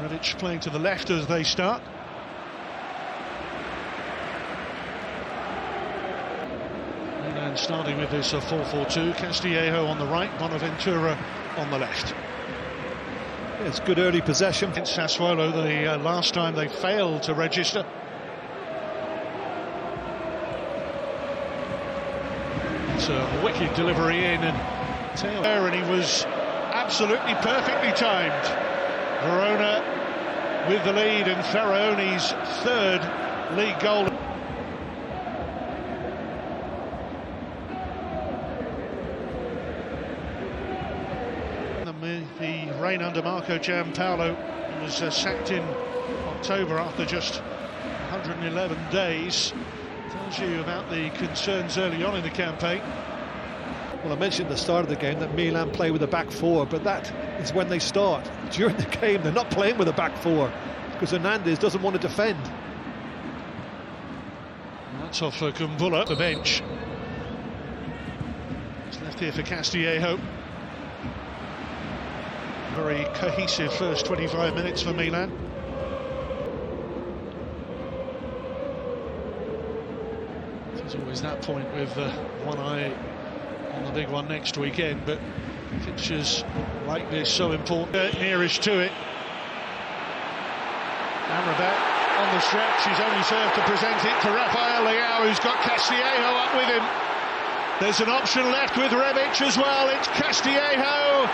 Rebic playing to the left as they start. Milan starting with this 4-4-2. Castillejo on the right, Bonaventura on the left. Yeah, it's good early possession. In Sassuolo, the last time they failed to register. It's a wicked delivery in and tail there, and he was absolutely perfectly timed. Verona with the lead, and Faraoni's third league goal. The reign under Marco Giampaolo was sacked in October after just 111 days. Tells you about the concerns early on in the campaign. Well, I mentioned at the start of the game that Milan play with a back four, but that is when they start. During the game, they're not playing with a back four because Hernandez doesn't want to defend. That's off for Kumbulla, the bench. It's left here for Castillejo. Very cohesive first 25 minutes for Milan. There's always that point with one eye on the big one next weekend, but fixtures like this so important. Nearest to it. Amrabat on the stretch. He's only served to present it to Rafael Leao, who's got Castillejo up with him. There's an option left with Rebic as well. It's Castillejo.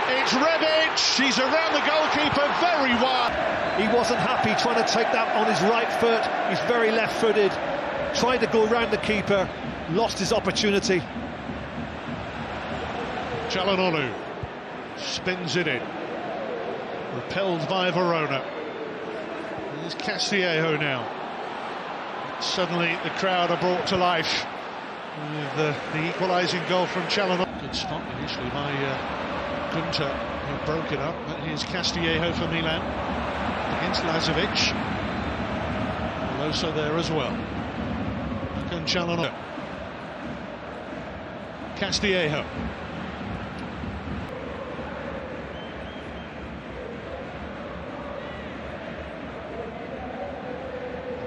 It's Rebic. He's around the goalkeeper very wide. He wasn't happy trying to take that on his right foot. He's very left-footed. Tried to go around the keeper. Lost his opportunity. Calhanoglu spins it in. Repelled by Verona. There's Castillejo now. Suddenly the crowd are brought to life with the equalising goal from Calhanoglu. Good spot initially by Gunter, who broke it up, but here's Castillejo for Milan against Lazovic. Losa there as well. And Calhanoglu. Castillejo.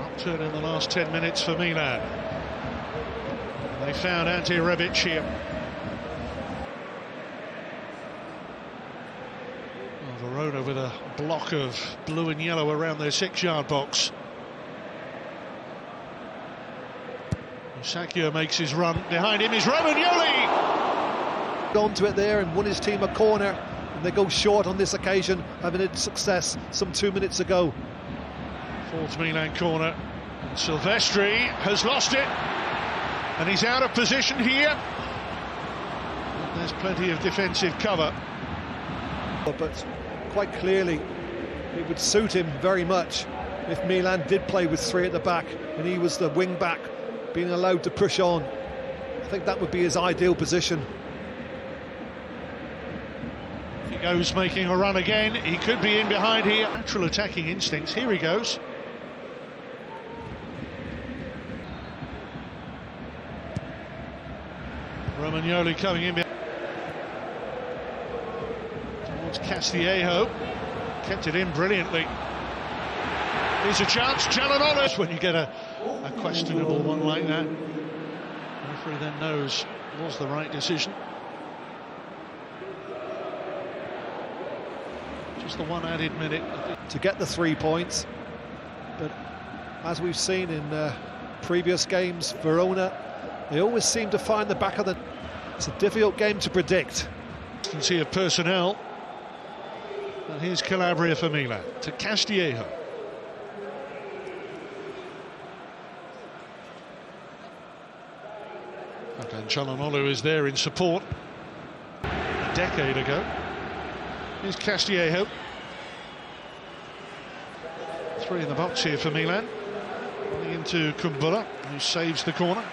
Upturn in the last 10 minutes for Milan. They found Ante Rebic here. Verona with a block of blue and yellow around their 6-yard box. Sakio makes his run. Behind him is Romagnoli. Gone to it there and won his team a corner, and they go short on this occasion, having had success some 2 minutes ago. Fourth Milan corner. And Silvestri has lost it, and he's out of position here. But there's plenty of defensive cover. But quite clearly, it would suit him very much if Milan did play with three at the back and he was the wing back, being allowed to push on. I think that would be his ideal position. He goes making a run again. He could be in behind here. Natural attacking instincts. Here he goes. Romagnoli coming in towards Castillejo. Kept it in brilliantly. Here's a chance. Calhanoglu. When you get a questionable one like that, the referee then knows it was the right decision. Just the one added minute to get the 3 points. But as we've seen in previous games, Verona, they always seem to find the back of the... It's a difficult game to predict. Consistency of personnel. And here's Calabria for Milan to Castillejo. And Calhanoglu is there in support. A decade ago. Here's Castillejo. 3 in the box here for Milan. Running into Kumbulla, who saves the corner.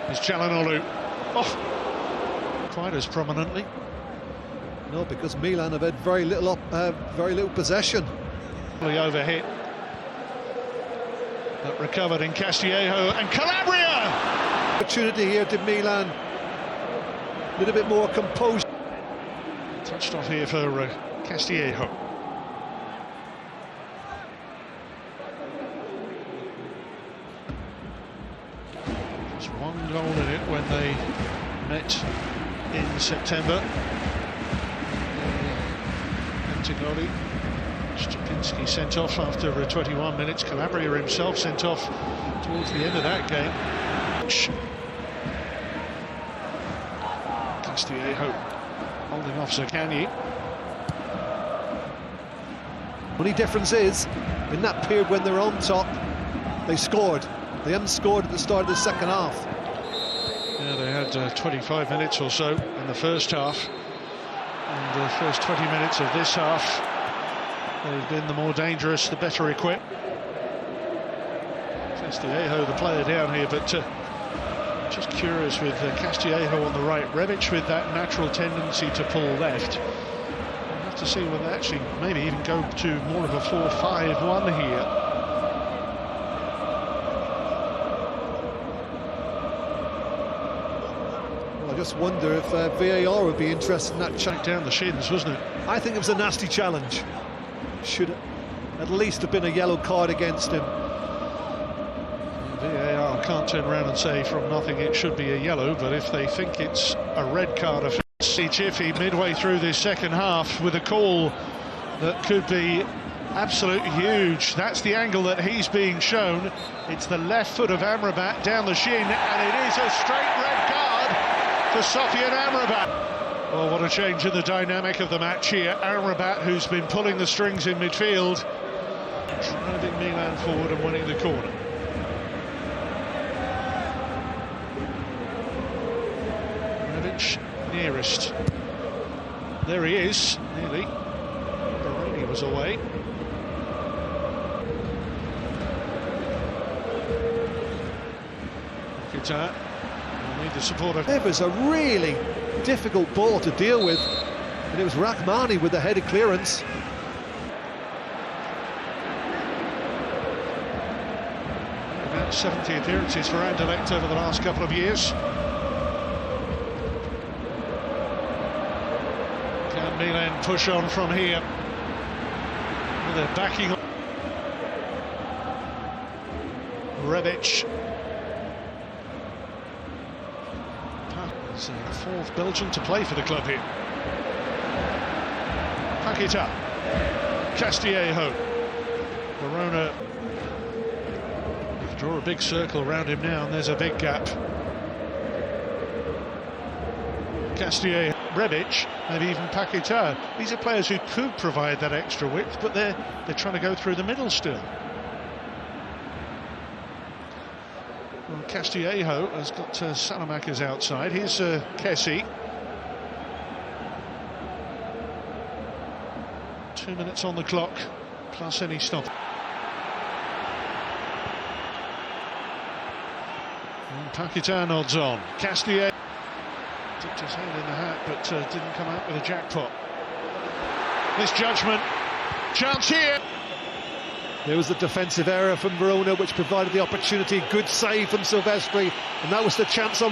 Here's Calhanoglu. Oh, quite as prominently. No, because Milan have had very little possession. Overhit, but recovered in Castillejo and Calabria. Opportunity here to Milan. A little bit more composure. Touched off here for Castillejo. Just one goal in it when they met in September. Antigoni. Stupinski sent off after 21 minutes. Calabria himself sent off towards the end of that game. Castillejo holding off Zaccagni. Only difference is, in that period when they were on top, they scored. They haven't scored at the start of the second half. Yeah, they had 25 minutes or so in the first half. And the first 20 minutes of this half, they've been the more dangerous, the better equipped. Castillejo, the player down here, but just curious with Castillejo on the right, Rebic with that natural tendency to pull left. We'll have to see whether they actually maybe even go to more of a 4-5-1 here. Well, I just wonder if VAR would be interested in that check down the shins, wasn't it? I think it was a nasty challenge. Should at least have been a yellow card against him. VAR can't turn around and say from nothing it should be a yellow, but if they think it's a red card offence, Chiffy midway through this second half with a call that could be absolutely huge. That's the angle that he's being shown. It's the left foot of Amrabat down the shin, and it is a straight red card for Sofian Amrabat. Well, what a change in the dynamic of the match here. Amrabat, who's been pulling the strings in midfield, driving Milan forward and winning the corner. Nearest. There he is, nearly. Verona was away. Guitar will need the support of... It was a really difficult ball to deal with, and it was Rahmani with the headed clearance. About 70 appearances for Anderlecht over the last couple of years. Can Milan push on from here? Well, they're backing up. Rebic. He's the fourth Belgian to play for the club here. Paqueta. Castillejo. Verona draw a big circle around him now, and there's a big gap. Castillejo, Rebic, maybe even Paqueta. These are players who could provide that extra width, but they're trying to go through the middle still. Well, Castillejo has got Salamakers outside. Here's Kessie. 2 minutes on the clock, plus any stop. And Paqueta nods on. Castillejo dipped his hand in the hat, but didn't come out with a jackpot. Misjudgment. Chance here. There was the defensive error from Verona, which provided the opportunity. Good save from Silvestri, and that was the chance on